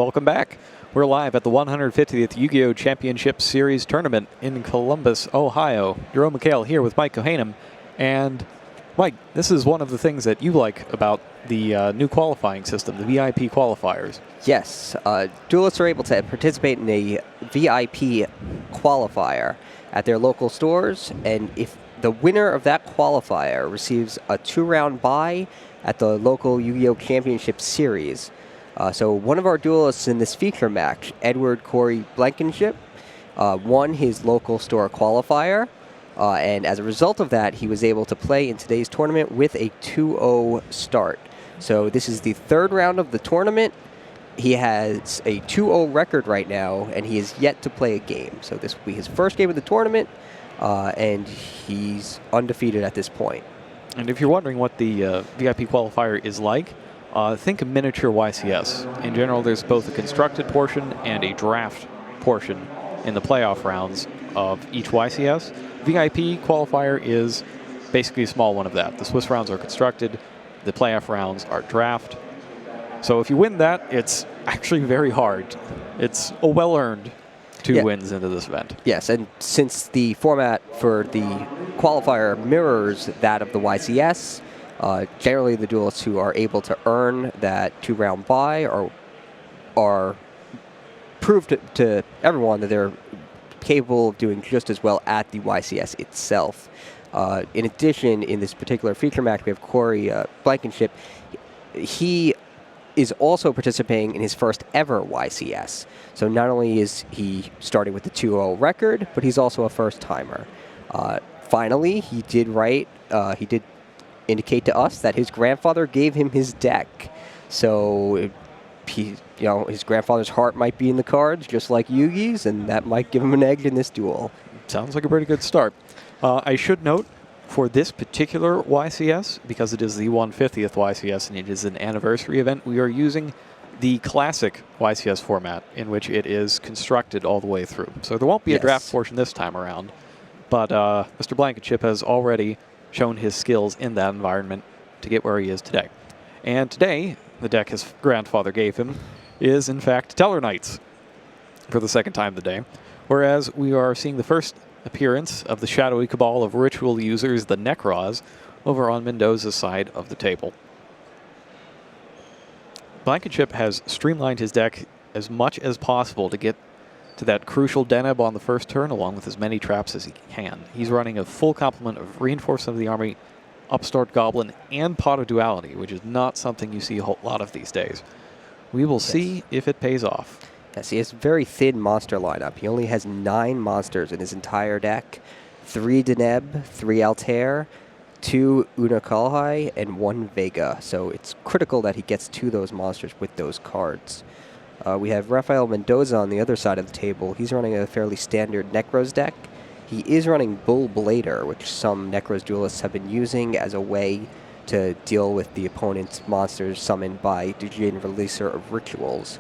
welcome back. We're live at the 150th Yu-Gi-Oh! Championship Series Tournament in Columbus, Ohio. Jerome McHale here with Mike Kohanim. And Mike, this is one of the things that you like about the new qualifying system, the VIP qualifiers. Yes, duelists are able to participate in a VIP qualifier at their local stores, and if the winner of that qualifier receives a 2-round bye at the local Yu-Gi-Oh! Championship Series. So one of our duelists in this feature match, Edward Corey Blankenship, won his local store qualifier, and as a result of that, he was able to play in today's tournament with a 2-0 start. So this is the third round of the tournament. He has a 2-0 record right now, and he is yet to play a game. So this will be his first game of the tournament, and he's undefeated at this point. And if you're wondering what the VIP qualifier is like, think of miniature YCS. In general, there's both a constructed portion and a draft portion in the playoff rounds of each YCS. VIP qualifier is basically a small one of that. The Swiss rounds are constructed, the playoff rounds are draft. So if you win that, it's actually very hard. It's a well-earned 2 wins into this event. Yes, and since the format for the qualifier mirrors that of the YCS, generally the duelists who are able to earn that 2-round bye are proved to everyone that they're capable of doing just as well at the YCS itself. In addition, in this particular feature match, we have Corey Blankenship. He is also participating in his first ever YCS. So not only is he starting with the 2-0 record, but he's also a first-timer. Finally, he did indicate to us that his grandfather gave him his deck. So his grandfather's heart might be in the cards, just like Yugi's, and that might give him an edge in this duel. Sounds like a pretty good start. I should note, for this particular YCS, because it is the 150th YCS and it is an anniversary event, we are using the classic YCS format in which it is constructed all the way through. So there won't be a draft portion this time around, but Mr. Blankenship has already shown his skills in that environment to get where he is today. And today, the deck his grandfather gave him is, in fact, Teller Knights for the second time today, whereas we are seeing the first appearance of the shadowy cabal of ritual users, the Necros, over on Mendoza's side of the table. Blankenship has streamlined his deck as much as possible to get to that crucial Deneb on the first turn, along with as many traps as he can. He's running a full complement of Reinforcement of the Army, Upstart Goblin, and Pot of Duality, which is not something you see a whole lot of these days. We will see if it pays off. Yes, he has a very thin monster lineup. He only has 9 monsters in his entire deck. 3 Deneb, 3 Altair, 2 Unakalhai, and 1 Vega. So it's critical that he gets to those monsters with those cards. We have Rafael Mendoza on the other side of the table. He's running a fairly standard Necros deck. He is running Bull Blader, which some Necros duelists have been using as a way to deal with the opponent's monsters summoned by Dujin Releaser of Rituals.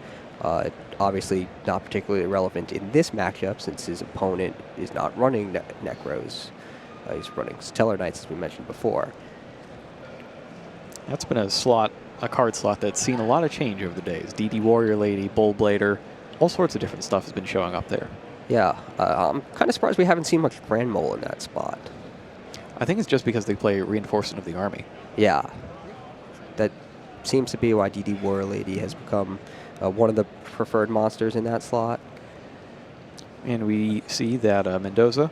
Obviously not particularly relevant in this matchup since his opponent is not running Necros. He's running Stellar Knights, as we mentioned before. That's been a card slot that's seen a lot of change over the days. DD Warrior Lady, Bull Blader, all sorts of different stuff has been showing up there. Yeah, I'm kind of surprised we haven't seen much Grand Mole in that spot. I think it's just because they play Reinforcement of the Army. Yeah, that seems to be why DD Warrior Lady has become one of the preferred monsters in that slot. And we see that Mendoza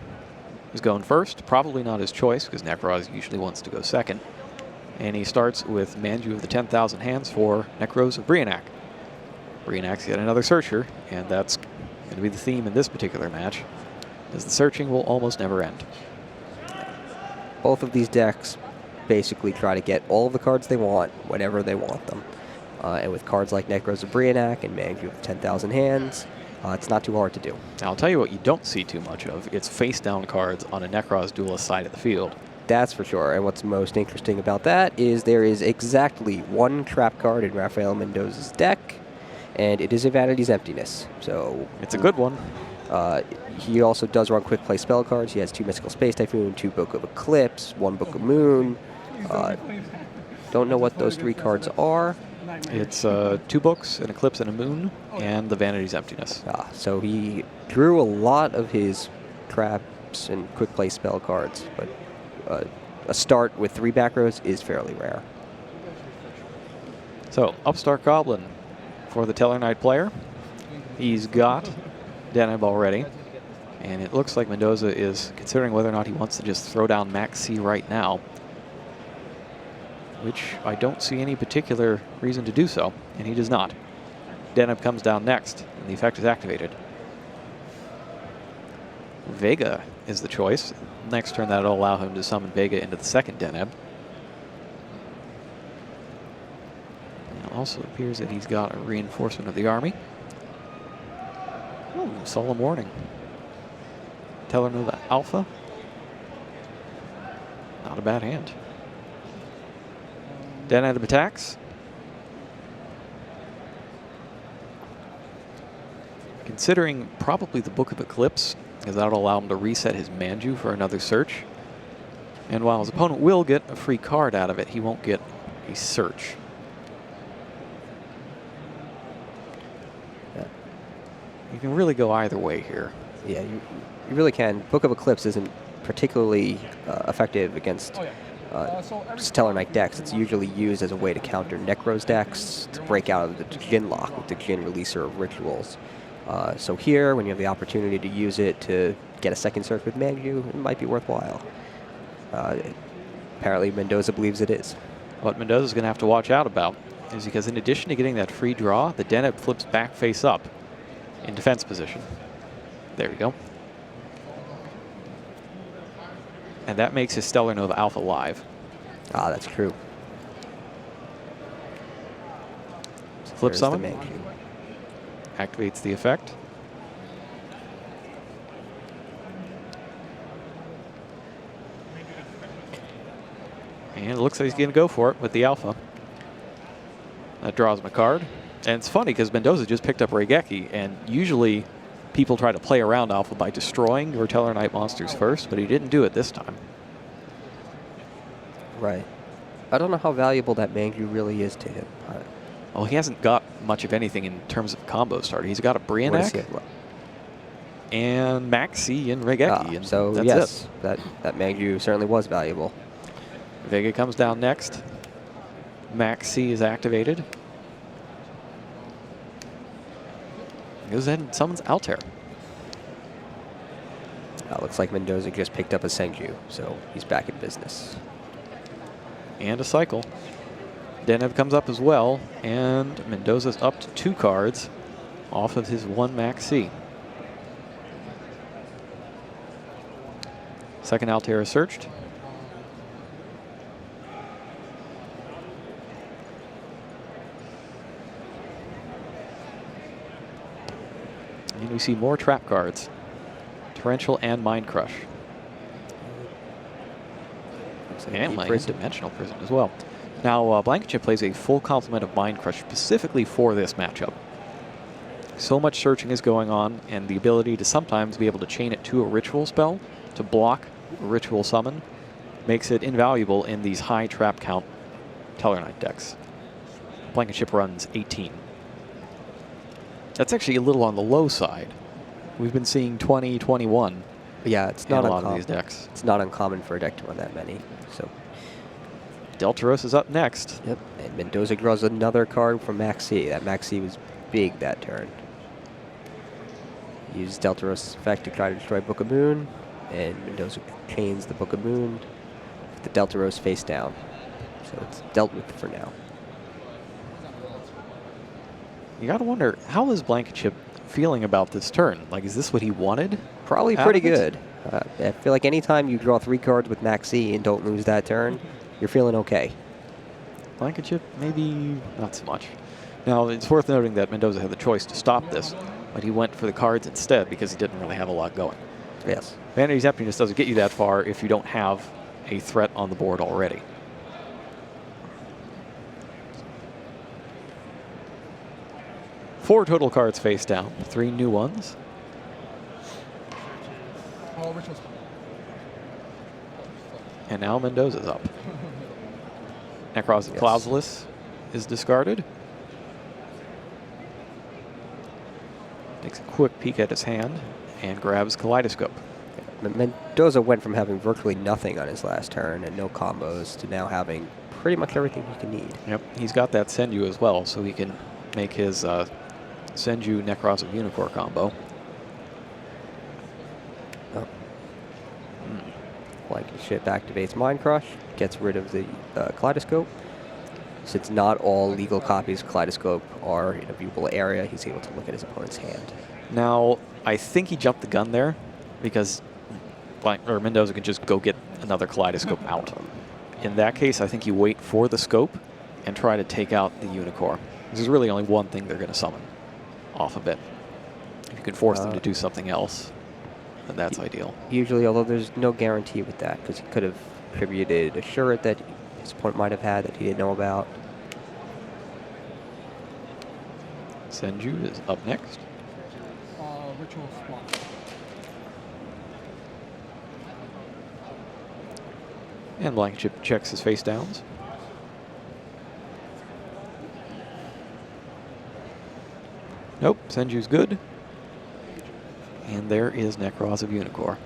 is going first. Probably not his choice, because Necros usually wants to go second. And he starts with Manju of the 10,000 Hands for Necros of Brionac. Brionac's yet another searcher, and that's going to be the theme in this particular match, as the searching will almost never end. Both of these decks basically try to get all of the cards they want whenever they want them. And with cards like Necros of Brionac and Manju of 10,000 Hands, it's not too hard to do. Now, I'll tell you what you don't see too much of. It's face-down cards on a Necros duelist side of the field. That's for sure. And what's most interesting about that is there is exactly 1 trap card in Rafael Mendoza's deck, and it is a Vanity's Emptiness. So it's a good one. He also does run quick play spell cards. He has 2 Mystical Space Typhoon, 2 Book of Eclipse, 1 Book of Moon. Don't know what those 3 cards are, It's 2 books, an Eclipse and a Moon, and the Vanity's Emptiness. So he drew a lot of his traps and quick play spell cards, but a start with 3 back rows is fairly rare. So, Upstart Goblin for the Tellarknight player. He's got Deneb already, and it looks like Mendoza is considering whether or not he wants to just throw down Max C right now, which I don't see any particular reason to do so, and he does not. Deneb comes down next, and the effect is activated. Vega is the choice. Next turn, that'll allow him to summon Vega into the second Deneb. It also appears that he's got a reinforcement of the army. Oh, Solemn Warning. Tellarknight Alpha. Not a bad hand. Deneb attacks. Considering probably the Book of Eclipse, because that'll allow him to reset his Manju for another search. And while his opponent will get a free card out of it, he won't get a search. Yeah. You can really go either way here. Yeah, you really can. Book of Eclipse isn't particularly effective against Tellarknight decks. It's usually used as a way to counter Necros decks to break out of the Djinn lock with the Djinn releaser of rituals. So here, when you have the opportunity to use it to get a second search with Manju, it might be worthwhile. Apparently, Mendoza believes it is. What Mendoza's going to have to watch out about is because in addition to getting that free draw, the Deneb flips back face up in defense position. There we go. And that makes his Stellar Nova Alpha live. That's true. Flip There's summon. the Manju. Activates the effect. And it looks like he's going to go for it with the Alpha. That draws him a card. And it's funny because Mendoza just picked up Raigeki, and usually people try to play around Alpha by destroying your Tellarknight monsters first, but he didn't do it this time. Right. I don't know how valuable that Manju really is to him. Well, he hasn't got much of anything in terms of combo starter. He's got a Brianak and Maxi and Raigeki. And so that's yes, that Manju certainly was valuable. Vega comes down next. Maxi is activated. Goes ahead and summons Altair. Looks like Mendoza just picked up a Senju, so he's back in business. And a cycle. Deneb comes up as well, and Mendoza's up to 2 cards off of his 1 Maxi. Second Altair is searched. And we see more trap cards. Torrential and Mind Crush. And Dimensional Prison as well. Now, Blankenship plays a full complement of Mind Crush specifically for this matchup. So much searching is going on, and the ability to sometimes be able to chain it to a ritual spell to block a ritual summon makes it invaluable in these high trap count Tellarknight decks. Blankenship runs 18. That's actually a little on the low side. We've been seeing 20, 21. Yeah, it's not in a lot uncommon. of these decks. It's not uncommon for a deck to run that many. So Deltaros is up next. yep, and Mendoza draws another card from Maxi. That Maxi was big that turn. Use Deltaros' effect to try to destroy Book of Moon, and Mendoza chains the Book of Moon with the Deltaros face down. So it's dealt with for now. You gotta wonder, how is Blankenship feeling about this turn? Like, is this what he wanted? Probably pretty good. I feel like anytime you draw 3 cards with Maxi and don't lose that turn, you're feeling okay. Blankenship, maybe not so much. Now, it's worth noting that Mendoza had the choice to stop this, but he went for the cards instead because he didn't really have a lot going. Yes. Vanity's Emptiness doesn't get you that far if you don't have a threat on the board already. Four total cards face down, 3 new ones. And now Mendoza's up. Necros Yes. Clausulus is discarded. takes a quick peek at his hand and grabs Kaleidoscope. Mendoza went from having virtually nothing on his last turn and no combos to now having pretty much everything he can need. Yep, he's got that Senju as well, so he can make his Senju Necros of Unicorn combo. Blankenship activates Mind Crush, gets rid of the Kaleidoscope. Since not all legal copies of Kaleidoscope are in a viewable area, he's able to look at his opponent's hand. Now, I think he jumped the gun there because Mendoza can just go get another Kaleidoscope out. In that case, I think you wait for the scope and try to take out the Unicorn. There's really only one thing they're going to summon off of it. If you can force them to do something else, then that's ideal. Usually, although there's no guarantee with that, because he could have attributed a Shuret that his opponent might have had that he didn't know about. Senju is up next. Ritual Splot. And Blankenship checks his face downs. Nope, Senju's good. And there is Necros of Unicorn.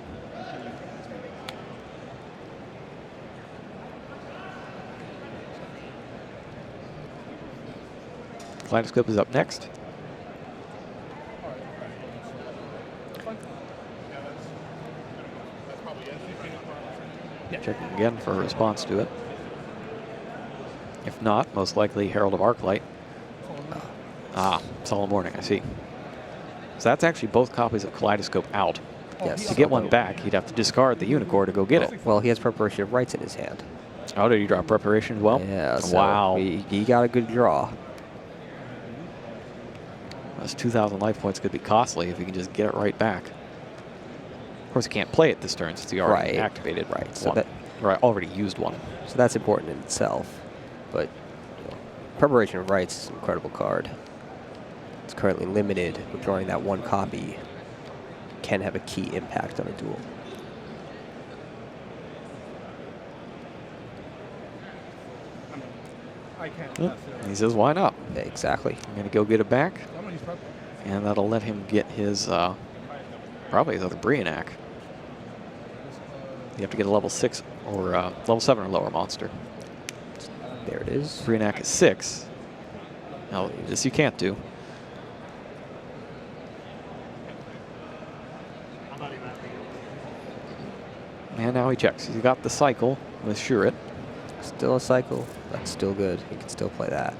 Kaleidoscope is up next. Checking again for a response to it. If not, most likely Herald of Arclight. Solemn Warning, I see. So that's actually both copies of Kaleidoscope out. Yes. To get one back, he'd have to discard the Unicorn to go get it. Well, he has Preparation of Rights in his hand. Oh, did he drop Preparation as well? Yeah, so wow. He got a good draw. Those 2,000 life points could be costly if he can just get it right back. Of course, he can't play it this turn since he already activated one. Or already used one. So that's important in itself. But Preparation of Rights is an incredible card. It's currently limited, but drawing that one copy can have a key impact on a duel. He says, why not? Exactly. I'm going to go get it back. And that'll let him get his, probably his other Brionac. You have to get a level 6 or level 7 or lower monster. There it is. Brionac is 6. Now, this you can't do. And now he checks. He's got the cycle with Shuret. Still a cycle. That's still good. He can still play that.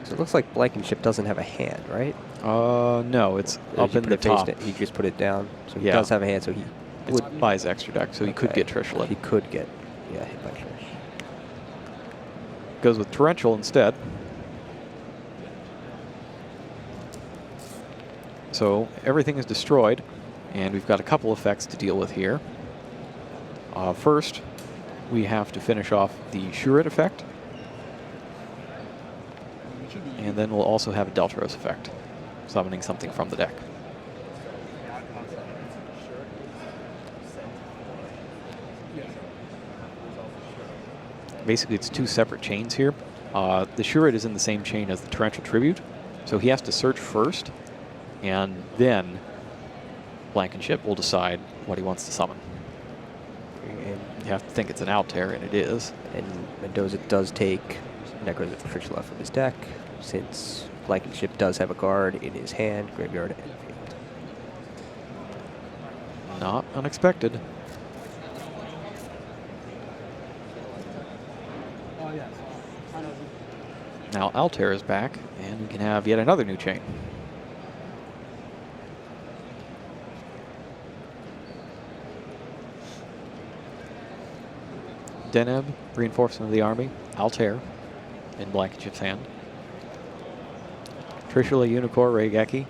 So it looks like Blankenship doesn't have a hand, right? No, it's up in the top. He just put it down. So he Yeah. does have a hand, so he It's would by his extra deck, so he could get Trishula. He could get, hit by Trish. Goes with Torrential instead. So everything is destroyed, and we've got a couple effects to deal with here. First, we have to finish off the Shuret effect. And then we'll also have a Deltaros effect, summoning something from the deck. Basically, it's two separate chains here. The Shuret is in the same chain as the Torrential Tribute, so he has to search first, and then Blankenship will decide what he wants to summon. And you have to think it's an Altair, and it is. And Mendoza does take Necros of Trishula from his deck, since Blankenship does have a card in his hand, graveyard, and field. Not unexpected. Oh, yes. Now Altair is back, and we can have yet another new chain. Deneb, Reinforcement of the Army, Altair in Blankenship's hand. Trishula, Unicorn, Raigeki,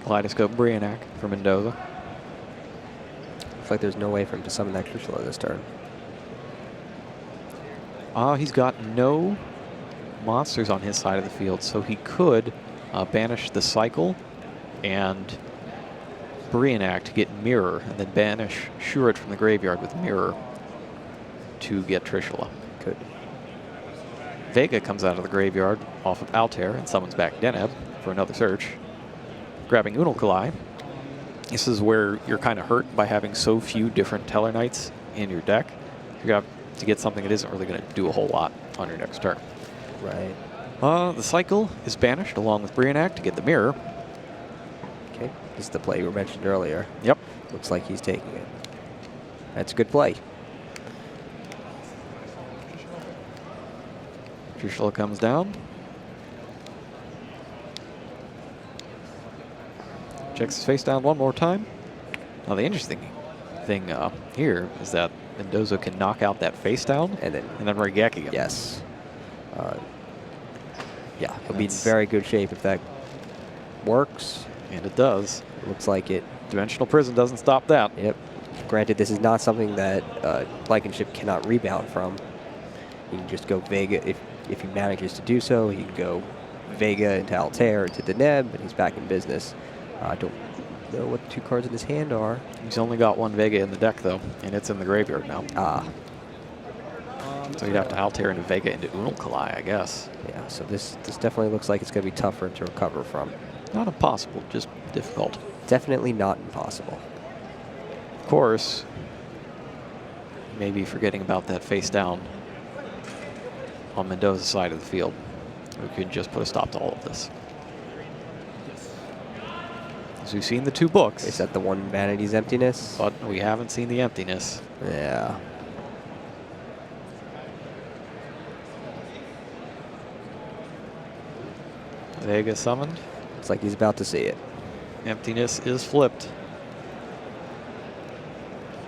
Kaleidoscope, Brionac for Mendoza. Looks like there's no way for him to summon that Trishula this turn. He's got no monsters on his side of the field, so he could banish the Cycle and Brionac to get Mirror, and then banish Shuret from the graveyard with Mirror to get Trishula. Could. Vega comes out of the graveyard off of Altair and summons back Deneb for another search. Grabbing Unalkalai. This is where you're kind of hurt by having so few different Tellarknights in your deck. You got to get something that isn't really going to do a whole lot on your next turn. Right. The cycle is banished along with Brionac to get the mirror. Okay. This is the play we mentioned earlier. Yep. Looks like he's taking it. That's a good play. Trishula comes down. Checks his face down one more time. Now the interesting thing here is that Mendoza can knock out that face down And then Regek again. yes. Yeah, he'll be in very good shape if that works. And it does. Looks like it. Dimensional Prison doesn't stop that. Yep. Granted, this is not something that Blankenship cannot rebound from. He can just go Vega if he manages to do so. He can go Vega into Altair into Deneb, and he's back in business. I don't know what the 2 cards in his hand are. He's only got 1 Vega in the deck, though, and it's in the graveyard now. Ah. So you'd have to Altair into Vega into Unalkalai, I guess. Yeah, so this definitely looks like it's going to be tough for him to recover from. Not impossible, just difficult. Definitely not impossible. Of course, maybe forgetting about that face down on Mendoza's side of the field. We could just put a stop to all of this. As we've seen the 2 books. Is that the one Vanity's Emptiness? But we haven't seen the emptiness. Yeah. Vega summoned. Looks like he's about to see it. Emptiness is flipped.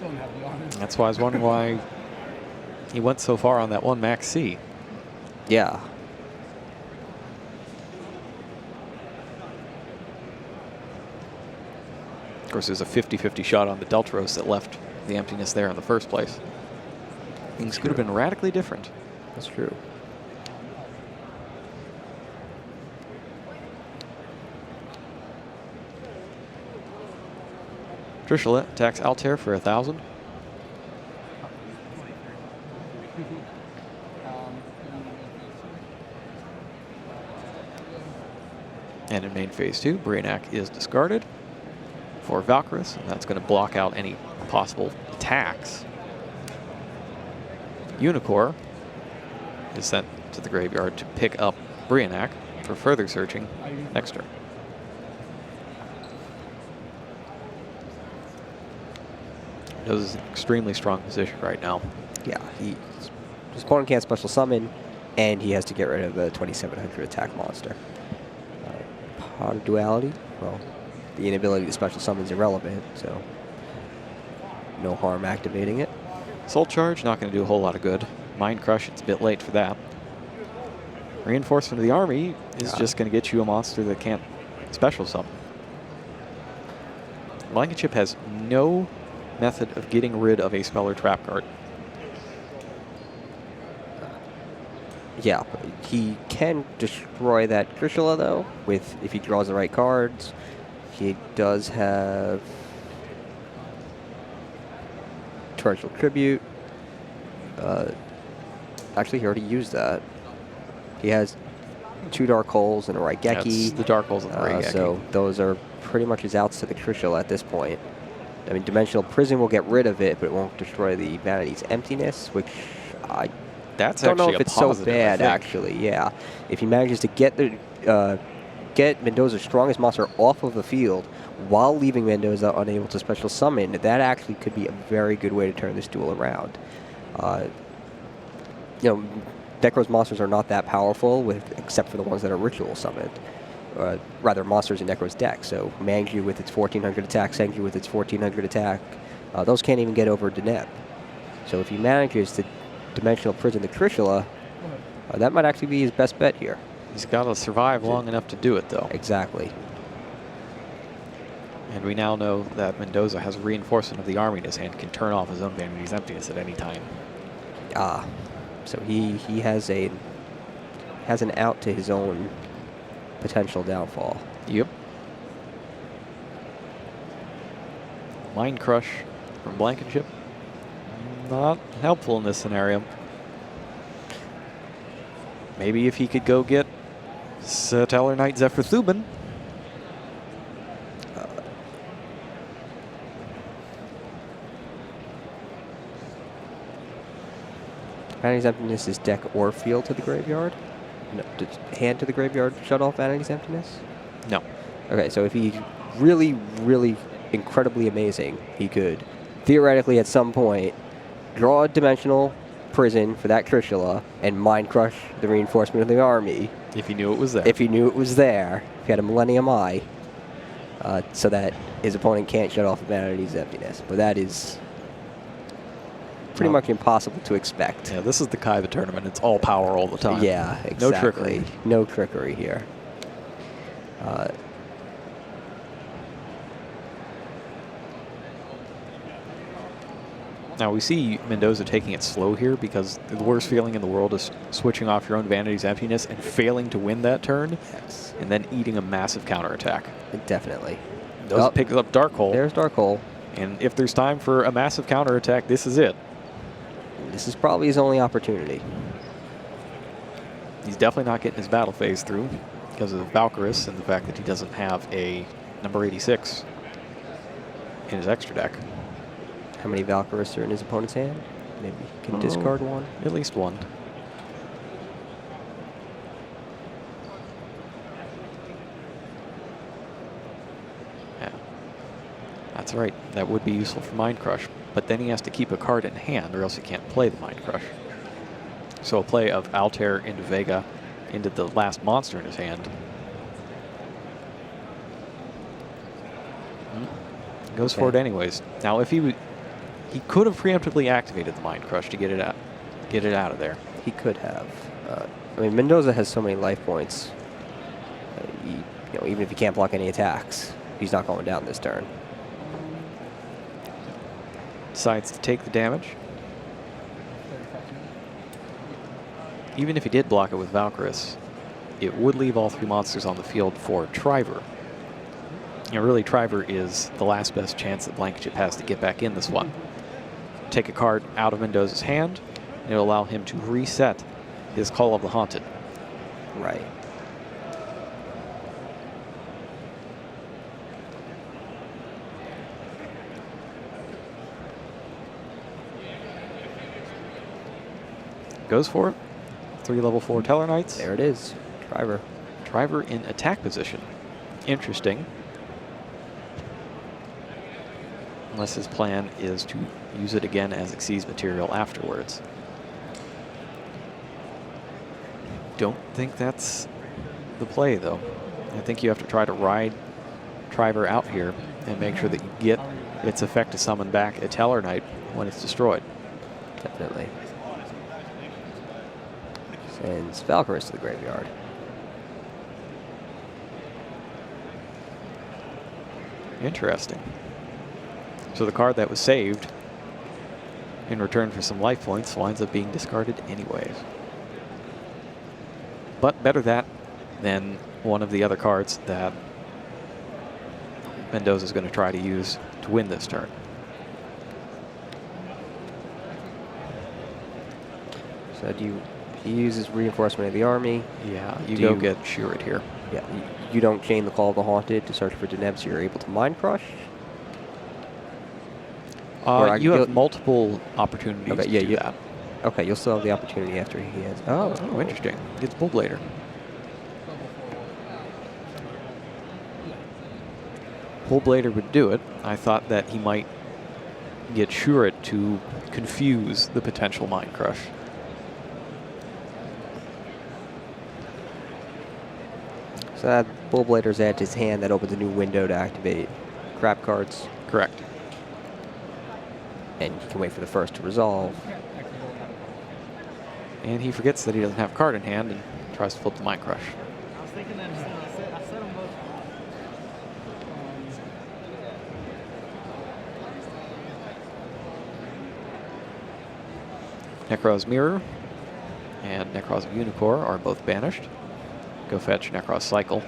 Don't have the honor. That's why I was wondering why he went so far on that 1 Max C. Yeah. Of course, there's a 50-50 shot on the Deltaros that left the emptiness there in the first place. Things could have been radically different. That's true. Trishula attacks Altair for 1,000. And in main phase 2, Brionac is discarded for Valkyris, and that's going to block out any possible attacks. Unicorn is sent to the graveyard to pick up Brionac for further searching next turn. This is an extremely strong position right now. Yeah, his opponent can't special summon, and he has to get rid of the 2,700 attack monster. Power duality, well, the inability to special summon is irrelevant, so no harm activating it. Soul Charge, not going to do a whole lot of good. Mind Crush, it's a bit late for that. Reinforcement of the Army is just going to get you a monster that can't special summon. Blankenship has no method of getting rid of a spell or trap card. Yeah, he can destroy that Trishula, though, if he draws the right cards. He does have Torrential Tribute. Actually, he already used that. He has 2 Dark Holes and a Raigeki. That's the Dark Holes and the Raigeki. So those are pretty much his outs to the Trishula at this point. I mean, Dimensional Prison will get rid of it, but it won't destroy the Vanity's Emptiness, which I That's don't know actually if a it's so positive, I bad, think. actually. Yeah, if he manages to get Mendoza's strongest monster off of the field while leaving Mendoza unable to special summon, that actually could be a very good way to turn this duel around. You know, Necro's monsters are not that powerful, except for the ones that are ritual summoned. Rather, monsters in Necro's deck. So Mangju with its 1,400 attack, Senju with its 1,400 attack, those can't even get over Deneb. So if he manages to Dimensional Prison the Trishula, that might actually be his best bet here. He's got to survive long enough to do it, though. Exactly. And we now know that Mendoza has reinforcement of the Army in his hand, can turn off his own Vanity's Emptiness at any time. So he has an out to his own potential downfall. Yep. Mind Crush from Blankenship. Not helpful in this scenario. Maybe if he could go get Stellar Knight Zephyr Thuban. Vanity's Emptiness is deck or field to the graveyard? No, hand to the graveyard shut off Vanity's Emptiness? No. Okay, so if he's really, really incredibly amazing, he could theoretically at some point draw a Dimensional Prison for that Trishula and Mind Crush the Reinforcement of the Army. If he knew it was there. If he knew it was there. If he had a Millennium Eye. So that his opponent can't shut off Vanity's Emptiness. But that is pretty much impossible to expect. Yeah, this is the Kaiba tournament. It's all power all the time. Yeah, exactly. No trickery. No trickery here. Now we see Mendoza taking it slow here because the worst feeling in the world is switching off your own Vanity's Emptiness and failing to win that turn, Yes. and then eating a massive counterattack. Definitely. Mendoza picks up Dark Hole, There's Dark Hole. and if there's time for a massive counterattack, this is it. This is probably his only opportunity. He's definitely not getting his battle phase through because of Valkyrus and the fact that he doesn't have a number 86 in his extra deck. How many Valkyries are in his opponent's hand? Maybe he can discard one. At least one. Yeah. That's right. That would be useful for Mind Crush. But then he has to keep a card in hand or else he can't play the Mind Crush. So a play of Altair into Vega into the last monster in his hand. Goes for it anyways. Now if he could have preemptively activated the Mind Crush to get it out of there. He could have. I mean, Mendoza has so many life points. Even if he can't block any attacks, he's not going down this turn. Decides to take the damage. Even if he did block it with Valkyrus, it would leave all three monsters on the field for Triver. Really, Triver is the last best chance that Blankenship has to get back in this one. Take a card out of Mendoza's hand, and it'll allow him to reset his Call of the Haunted. Right. Goes for it. 3 level 4 Teller Knights. There it is. Driver. Driver in attack position. Interesting. Unless his plan is to use it again as Xyz material afterwards. Don't think that's the play, though. I think you have to try to ride Driver out here and make sure that you get its effect to summon back a Teller Knight when it's destroyed. Definitely. Sends Valkyries to the graveyard. Interesting. So the card that was saved in return for some life points winds up being discarded anyways. But better that than one of the other cards that Mendoza is going to try to use to win this turn. So he uses Reinforcement of the Army. Yeah, you go get Shurit here. Yeah, you don't chain the Call of the Haunted to search for Deneb, so you're able to Mind Crush? You have multiple opportunities to do that. Okay, you'll still have the opportunity after he has... Oh, interesting. It's Bullblader. Bullblader would do it. I thought that he might get Shurit to confuse the potential Mind Crush. So that Bullblader's at his hand, that opens a new window to activate crap cards. Correct. And you can wait for the first to resolve. And he forgets that he doesn't have a card in hand and tries to flip the Mind Crush. I was thinking that I said them both. Necros Mirror and Necros Unicorn are both banished. Go fetch Necros Cycle.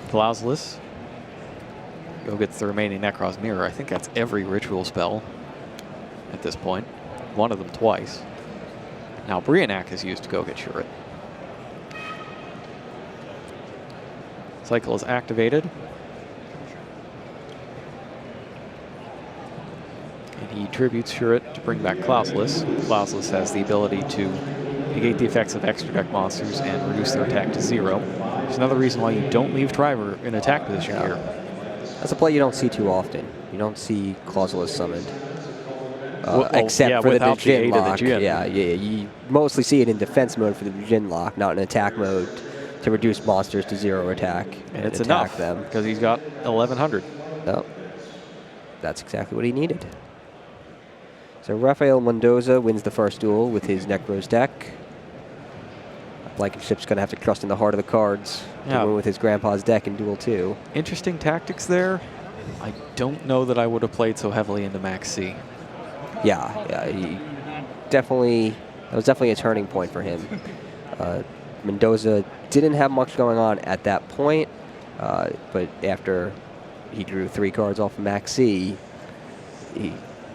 Clauselus Go gets the remaining Necros Mirror. I think that's every ritual spell at this point. One of them twice. Now Brionac is used to go get Shuret. Cycle is activated. And he tributes Shuret to bring back Klausulus. Klausulus has the ability to negate the effects of extra deck monsters and reduce their attack to 0. There's another reason why you don't leave Triver in attack position here. That's a play you don't see too often. You don't see Klausulus summoned. Well, except for the without the aid Djinn of the lock. Djinn. Yeah, you mostly see it in defense mode for the Djinn lock, not in attack mode to reduce monsters to 0 attack And it's attack enough them. because he's got 1100. No, that's exactly what he needed. So Rafael Mendoza wins the first duel with his Necros deck. Blankenship's going to have to trust in the heart of the cards to win with his grandpa's deck in Duel 2. Interesting tactics there. I don't know that I would have played so heavily into Max C. Yeah, he definitely, that was definitely a turning point for him. Mendoza didn't have much going on at that point, but after he drew 3 cards off of Max C, he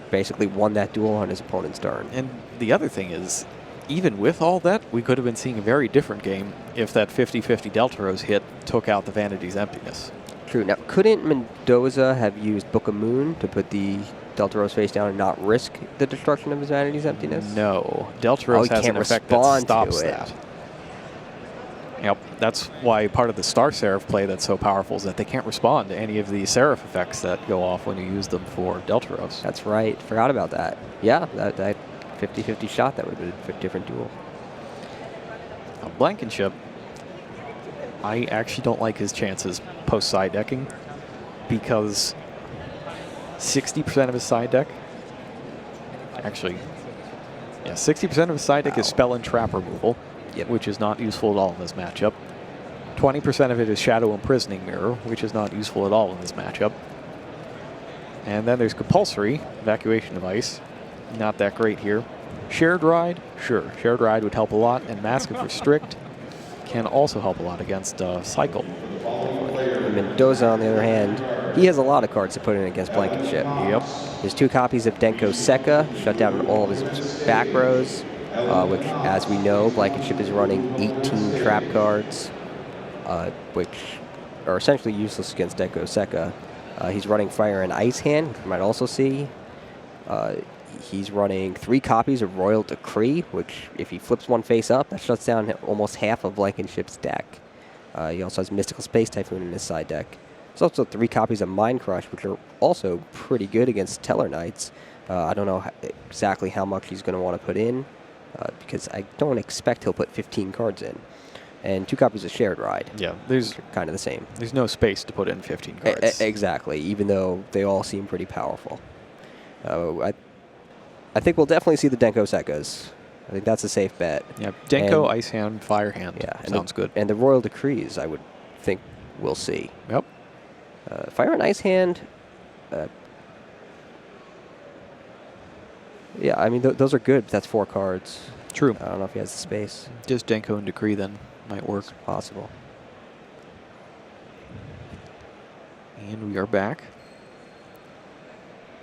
basically won that duel on his opponent's turn. And the other thing is, even with all that, we could have been seeing a very different game if that 50-50 Deltaros hit took out the Vanity's Emptiness. True. Now, couldn't Mendoza have used Book of Moon to put the Deltaros face down and not risk the destruction of his Vanity's Emptiness? No. Deltaros has an effect that stops that. Yep, that's why part of the Star Seraph play that's so powerful is that they can't respond to any of the Seraph effects that go off when you use them for Deltaros. That's right. Forgot about that. Yeah, that 50-50 shot, that would have been a different duel. Now, Blankenship, I actually don't like his chances post-side decking because 60% of his side deck, actually, yeah, 60% of his side deck is spell and trap removal, which is not useful at all in this matchup. 20% of it is Shadow Imprisoning Mirror, which is not useful at all in this matchup. And then there's Compulsory Evacuation Device, not that great here. Shared Ride, sure, Shared Ride would help a lot, and Mask of Restrict can also help a lot against Cycle. Mendoza, on the other hand, he has a lot of cards to put in against Blankenship. Yep. There's 2 copies of Denko Sekka, shut down all of his back rows, which, as we know, Blankenship is running 18 trap cards, which are essentially useless against Denko Sekka. He's running Fire and Ice Hand, which you might also see. He's running 3 copies of Royal Decree, which, if he flips one face up, that shuts down almost half of Blankenship's deck. He also has Mystical Space Typhoon in his side deck. There's also 3 copies of Mind Crush, which are also pretty good against Teller Knights. I don't know exactly how much he's going to want to put in, because I don't expect he'll put 15 cards in. And 2 copies of Shared Ride. Yeah, there's kind of the same. There's no space to put in 15 cards. Exactly, even though they all seem pretty powerful. I think we'll definitely see the Denko Sekkas. I think that's a safe bet. Yeah, Denko, Ice Hand, Fire Hand. Yeah, sounds good. And the Royal Decrees, I would think we'll see. Yep. Fire and Ice Hand. Yeah, I mean, those are good. That's 4 cards. True. I don't know if he has the space. Just Denko and Decree then might work. It's possible. And we are back.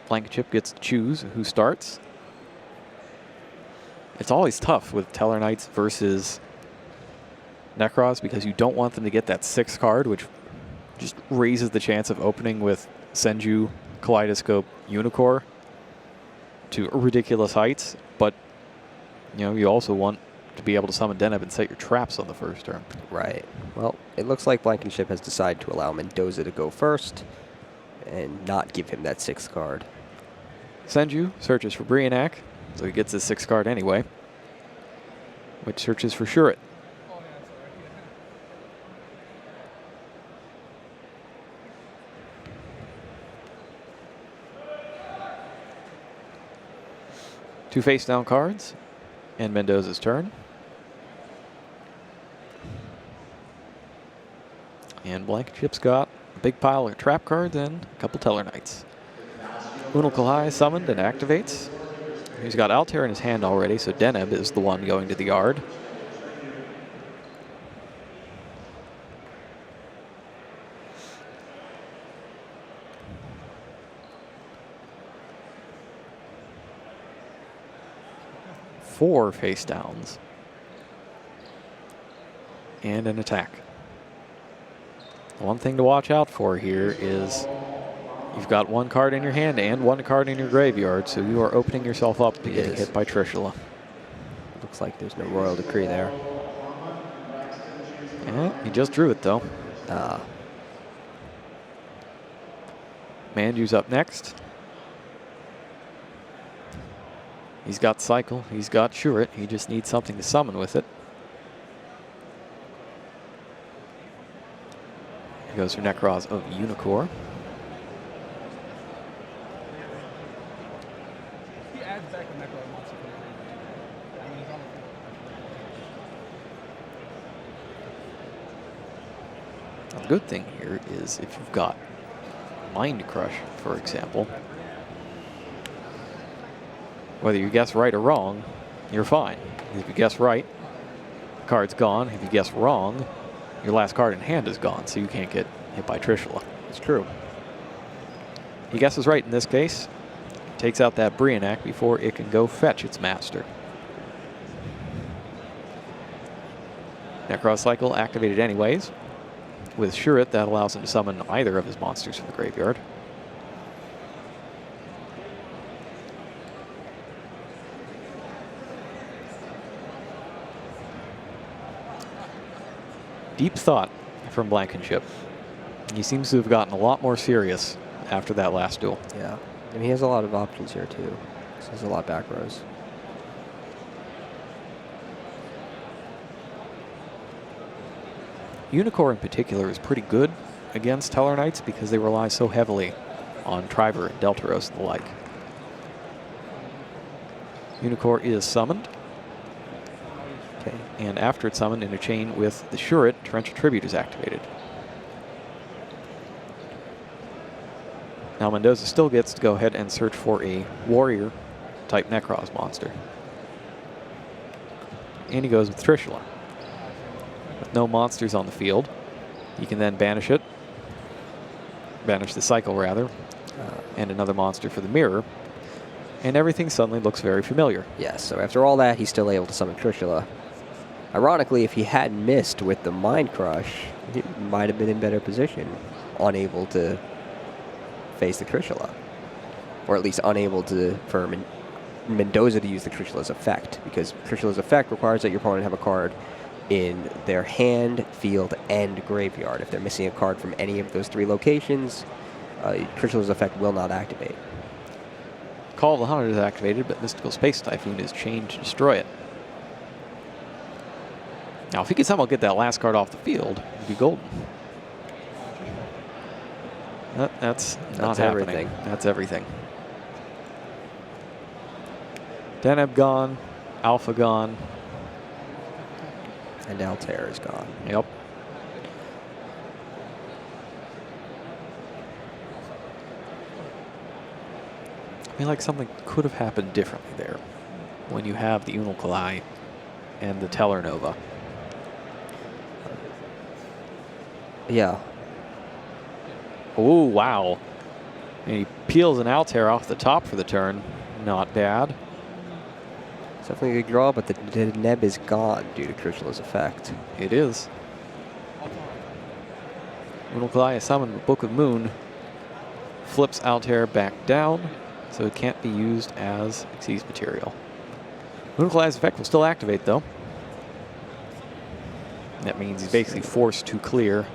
Blankenship gets to choose who starts. It's always tough with Teller Knights versus Necros because you don't want them to get that 6th card, which just raises the chance of opening with Senju, Kaleidoscope, Unicorn to ridiculous heights. But you know, you also want to be able to summon Deneb and set your traps on the first turn. Right. Well, it looks like Blankenship has decided to allow Mendoza to go first and not give him that 6th card. Senju searches for Brionac, so he gets his 6th card anyway, which searches for Shuret. Two face-down cards, and Mendoza's turn. And Blankenship's got a big pile of trap cards and a couple Teller Knights. Unal Kalai summoned and activates. He's got Altair in his hand already, so Deneb is the one going to the yard. 4 face downs. And an attack. One thing to watch out for here is you've got 1 card in your hand and 1 card in your graveyard, so you are opening yourself up to getting hit by Trishula. Looks like there's no Royal Decree there. Yeah, he just drew it, though. Mandu's up next. He's got Cycle. He's got Shuret. He just needs something to summon with it. He goes for Necroz of Unicorn. He adds back a Necro monster. I mean, he's on the field. The good thing here is if you've got Mind Crush, for example, whether you guess right or wrong, you're fine. If you guess right, the card's gone. If you guess wrong, your last card in hand is gone, so you can't get hit by Trishula. It's true. He guesses right in this case. Takes out that Brionac before it can go fetch its master. Necroz Cycle activated anyways. With Shuret, that allows him to summon either of his monsters from the graveyard. Deep thought from Blankenship. He seems to have gotten a lot more serious after that last duel. Yeah. And he has a lot of options here, too. So there's a lot of back rows. Unicorn in particular is pretty good against Teller Knights because they rely so heavily on Triver and Deltaros and the like. Unicorn is summoned. Okay. And after it's summoned in a chain with the Shuret, Torrential Tribute is activated. Now Mendoza still gets to go ahead and search for a warrior type Necroz monster. And he goes with Trishula. With no monsters on the field, he can then banish it. Banish the Cycle, rather. And another monster for the Mirror. And everything suddenly looks very familiar. Yes, so after all that, he's still able to summon Trishula. Ironically, if he hadn't missed with the Mind Crush, he might have been in better position, unable to face the Trishula. Or at least unable for Mendoza to use the Trishula's effect, because Trishula's effect requires that your opponent have a card in their hand, field, and graveyard. If they're missing a card from any of those 3 locations, Trishula's effect will not activate. Call of the Hunter is activated, but Mystical Space Typhoon is chained to destroy it. Now, if he could somehow get that last card off the field, it'd be golden. That's not happening. Everything. That's everything. Deneb gone, Alpha gone. And Altair is gone. Yep. I mean, like something could have happened differently there when you have the Unalkalai and the Teller Nova. Yeah. Oh, wow. And he peels an Altair off the top for the turn. Not bad. It's definitely a good draw, but the Neb is gone due to Trishula's effect. It is. Unalkalai is summoned with Book of Moon. Flips Altair back down, so it can't be used as Xyz material. Unalkalai's effect will still activate, though. That means he's basically forced to clear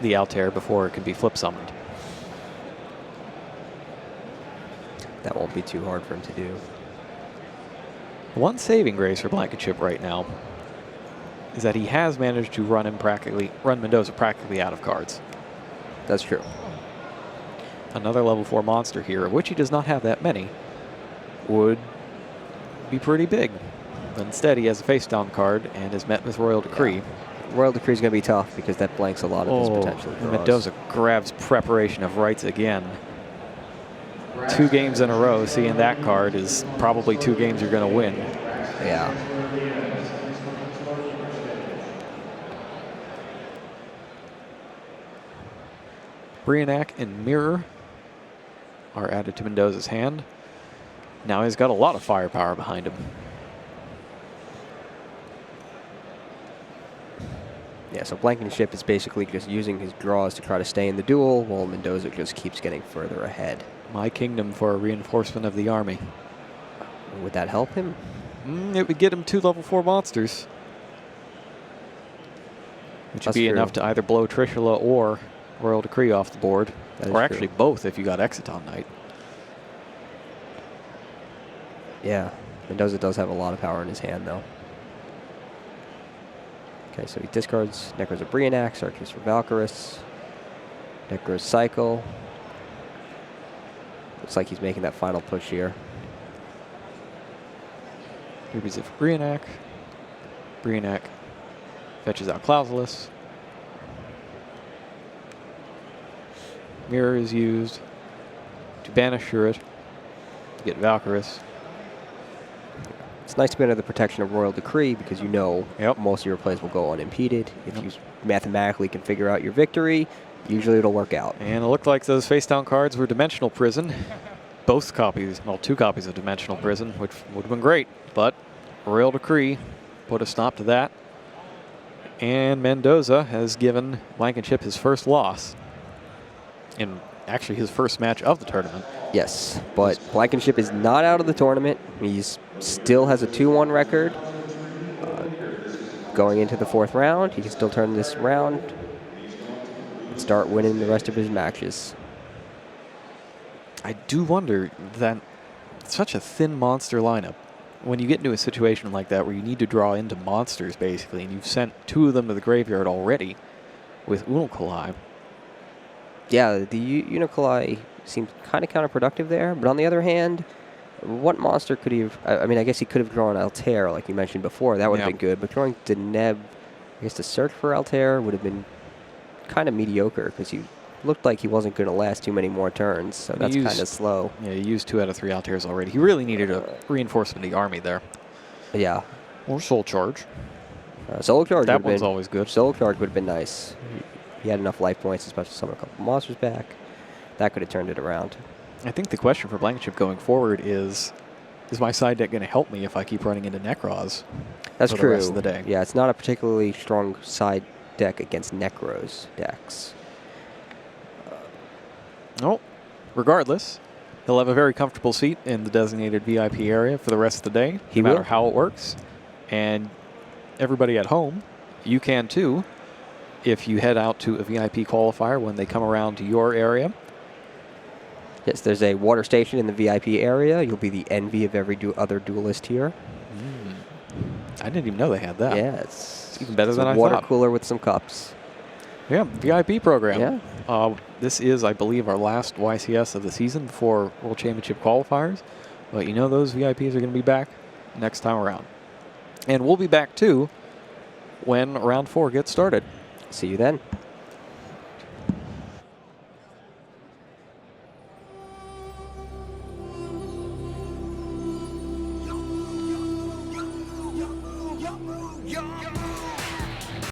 the Altair before it can be flip summoned. That won't be too hard for him to do. One saving grace for Blankenship right now is that he has managed to run Mendoza practically out of cards. That's true. Another level 4 monster here, of which he does not have that many, would be pretty big. But instead, he has a face down card and is met with Royal Decree. Yeah. Royal Decree is going to be tough because that blanks a lot of his potential draws. Mendoza grabs Preparation of Rites again. 2 games in a row, seeing that card is probably 2 games you're going to win. Yeah. Brionac and Mirror are added to Mendoza's hand. Now he's got a lot of firepower behind him. Yeah, so Blankenship is basically just using his draws to try to stay in the duel, while Mendoza just keeps getting further ahead. My kingdom for a reinforcement of the army. Would that help him? It would get him 2 level 4 monsters. Which would That's be true. enough to either blow Trishula or Royal Decree off the board. That is Or actually true. both if you got Exiton Knight. Yeah, Mendoza does have a lot of power in his hand, though. Okay, so he discards Necros of Brionax, Arcus for Valkyrus, Necros Cycle. Looks like he's making that final push here. Rubies it for Brionac. Brionac fetches out Clausulus. Mirror is used to banish Shurit, to get Valkyrus. It's nice to be under the protection of Royal Decree because you know Yep. most of your plays will go unimpeded. If Yep. you mathematically can figure out your victory, usually it'll work out. And it looked like those face-down cards were Dimensional Prison. Both copies, well, 2 copies of Dimensional Prison, which would have been great. But Royal Decree put a stop to that. And Mendoza has given Blankenship his first loss. In actually his first match of the tournament. Yes, but Blankenship is not out of the tournament. He still has a 2-1 record. Going into the 4th round, he can still turn this around and start winning the rest of his matches. I do wonder that it's such a thin monster lineup. When you get into a situation like that where you need to draw into monsters, basically, and you've sent 2 of them to the graveyard already with Unokalai. Yeah, the Unokalai seems kind of counterproductive there, but on the other hand, what monster could he have... I mean, I guess he could have drawn Altair, like you mentioned before. That would have Yeah. been good, but drawing Deneb, I guess to search for Altair would have been kind of mediocre, because he looked like he wasn't going to last too many more turns, so He that's used- kind of slow. Yeah, he used 2 out of 3 Altairs already. He really needed a reinforcement of the army there. Yeah. Or Soul Charge. Soul Charge That would have one's been... always good. Soul Charge would have been nice. He had enough life points, especially summon a couple monsters back. That could have turned it around. I think the question for Blankenship going forward is my side deck going to help me if I keep running into Necros That's for true. the rest of the day? Yeah, it's not a particularly strong side deck against Necros decks. No. Regardless, he'll have a very comfortable seat in the designated VIP area for the rest of the day, He no matter will. how it works. And everybody at home, you can too, if you head out to a VIP qualifier when they come around to your area. Yes, there's a water station in the VIP area. You'll be the envy of every other duelist here. I didn't even know they had that. Yeah, it's even better it's than a I water thought. cooler with some cups. Yeah, VIP program. Yeah. This is, I believe, our last YCS of the season before World Championship qualifiers. But you know those VIPs are going to be back next time around. And we'll be back, too, when round 4 gets started. See you then. Yo,